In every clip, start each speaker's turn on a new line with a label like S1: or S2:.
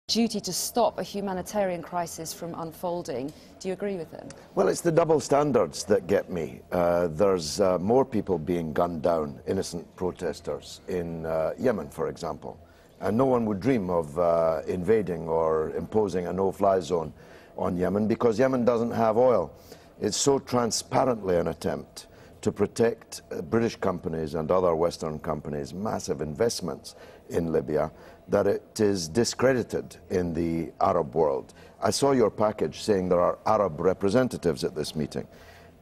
S1: duty to stop a humanitarian crisis from unfolding. Do you agree with him?
S2: Well, it's the double standards that get me. There's more people being gunned down, innocent protesters, in Yemen, for example. And no one would dream of invading or imposing a no-fly zone on Yemen because Yemen doesn't have oil. It's so transparently an attempt to protect British companies and other Western companies' massive investments in Libya that it is discredited in the Arab world. I saw your package saying there are Arab representatives at this meeting.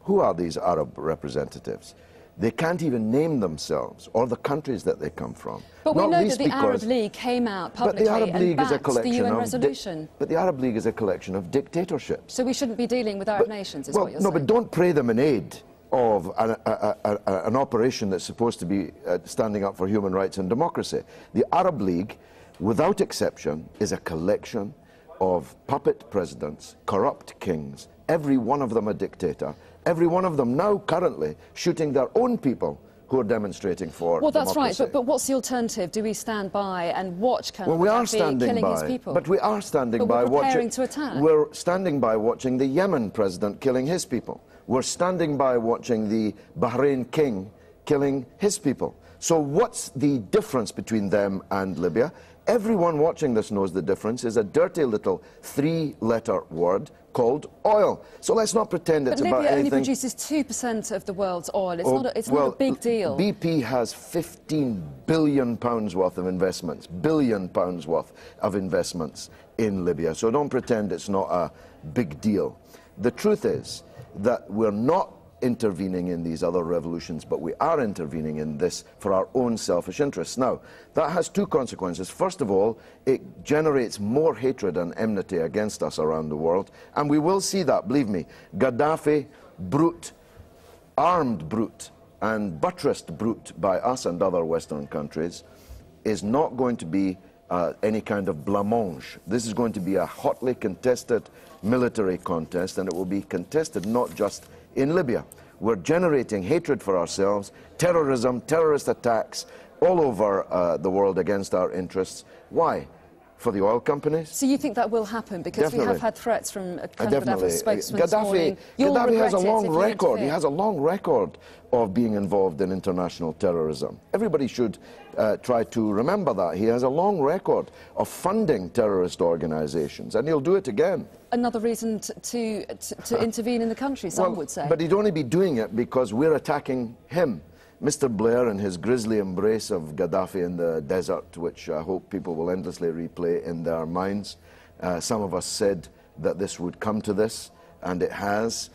S2: Who are these Arab representatives? They can't even name themselves or the countries that they come from.
S1: But we know that the Arab League came out publicly and backed the UN resolution.
S2: But the Arab League is a collection of dictatorships.
S1: So we shouldn't be dealing with Arab nations, is what you're saying?
S2: No, but don't pray them in aid of an operation that's supposed to be standing up for human rights and democracy. The Arab League, without exception, is a collection of puppet presidents, corrupt kings, every one of them a dictator, every one of them now currently shooting their own people who are demonstrating for
S1: democracy. Well, that's right, but what's the alternative? Do we stand by and watch Colonel Gaddafi killing his people?
S2: But we are standing by
S1: watching. We're preparing to attack.
S2: We're standing by watching the Yemen president killing his people. We're standing by watching the Bahrain king killing his people. So what's the difference between them and Libya? Everyone watching this knows the difference is a dirty little three-letter word called oil. So let's not pretend it's about anything.
S1: But Libya only produces 2% of the world's oil. It's not a big deal.
S2: BP has £15 billion worth of investments, £billion worth of investments in Libya. So don't pretend it's not a big deal. The truth is that we're not intervening in these other revolutions, but we are intervening in this for our own selfish interests. Now, that has two consequences. First of all, it generates more hatred and enmity against us around the world, and we will see that, believe me. Gaddafi, brute, armed brute, and buttressed brute by us and other Western countries, is not going to be any kind of blancmange. This is going to be a hotly contested military contest, and it will be contested not just in Libya. We're generating hatred for ourselves, terrorism, terrorist attacks all over the world against our interests. Why? For the oil companies?
S1: So you think that will happen? Because
S2: Definitely.
S1: We have had threats from Gaddafi's spokesman this morning.
S2: Gaddafi has a long record. He has a long record of being involved in international terrorism. Everybody should try to remember that. He has a long record of funding terrorist organizations, and he'll do it again.
S1: Another reason to intervene in the country, some would say.
S2: But he'd only be doing it because we're attacking him. Mr. Blair and his grisly embrace of Gaddafi in the desert, which I hope people will endlessly replay in their minds. Some of us said that this would come to this, and it has.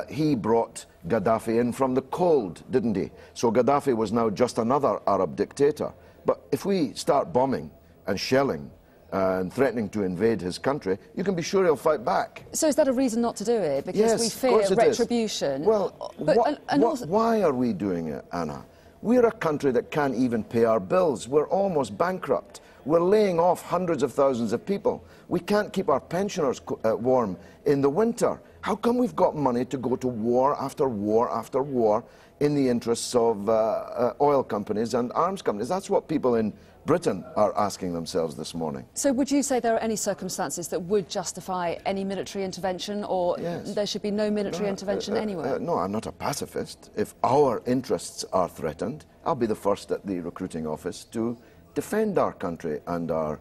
S2: He brought Gaddafi in from the cold, didn't he? So Gaddafi was now just another Arab dictator. But if we start bombing and shelling and threatening to invade his country, you can be sure he'll fight back.
S1: So is that a reason not to do it? Because
S2: yes,
S1: we fear retribution?
S2: Well, why are we doing it, Anna? We're a country that can't even pay our bills. We're almost bankrupt. We're laying off hundreds of thousands of people. We can't keep our pensioners warm in the winter. How come we've got money to go to war after war after war in the interests of oil companies and arms companies? That's what people in Britain are asking themselves this morning.
S1: So would you say there are any circumstances that would justify any military intervention, or there should be no military intervention anywhere?
S2: No, I'm not a pacifist. If our interests are threatened, I'll be the first at the recruiting office to defend our country and our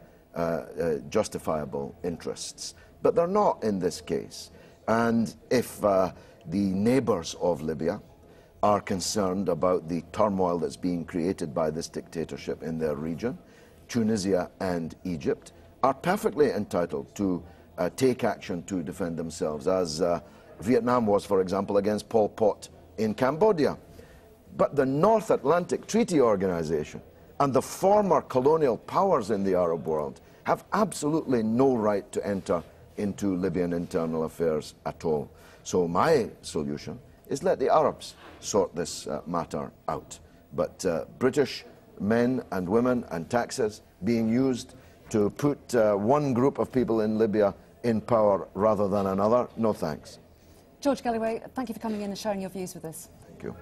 S2: justifiable interests. But they're not in this case. And if the neighbours of Libya are concerned about the turmoil that's being created by this dictatorship in their region, Tunisia and Egypt are perfectly entitled to take action to defend themselves, as Vietnam was, for example, against Pol Pot in Cambodia. But the North Atlantic Treaty Organization and the former colonial powers in the Arab world have absolutely no right to enter into Libyan internal affairs at all. So my solution is let the Arabs sort this matter out. But British men and women and taxes being used to put one group of people in Libya in power rather than another, no thanks.
S1: George Galloway, thank you for coming in and sharing your views with us.
S2: Thank you.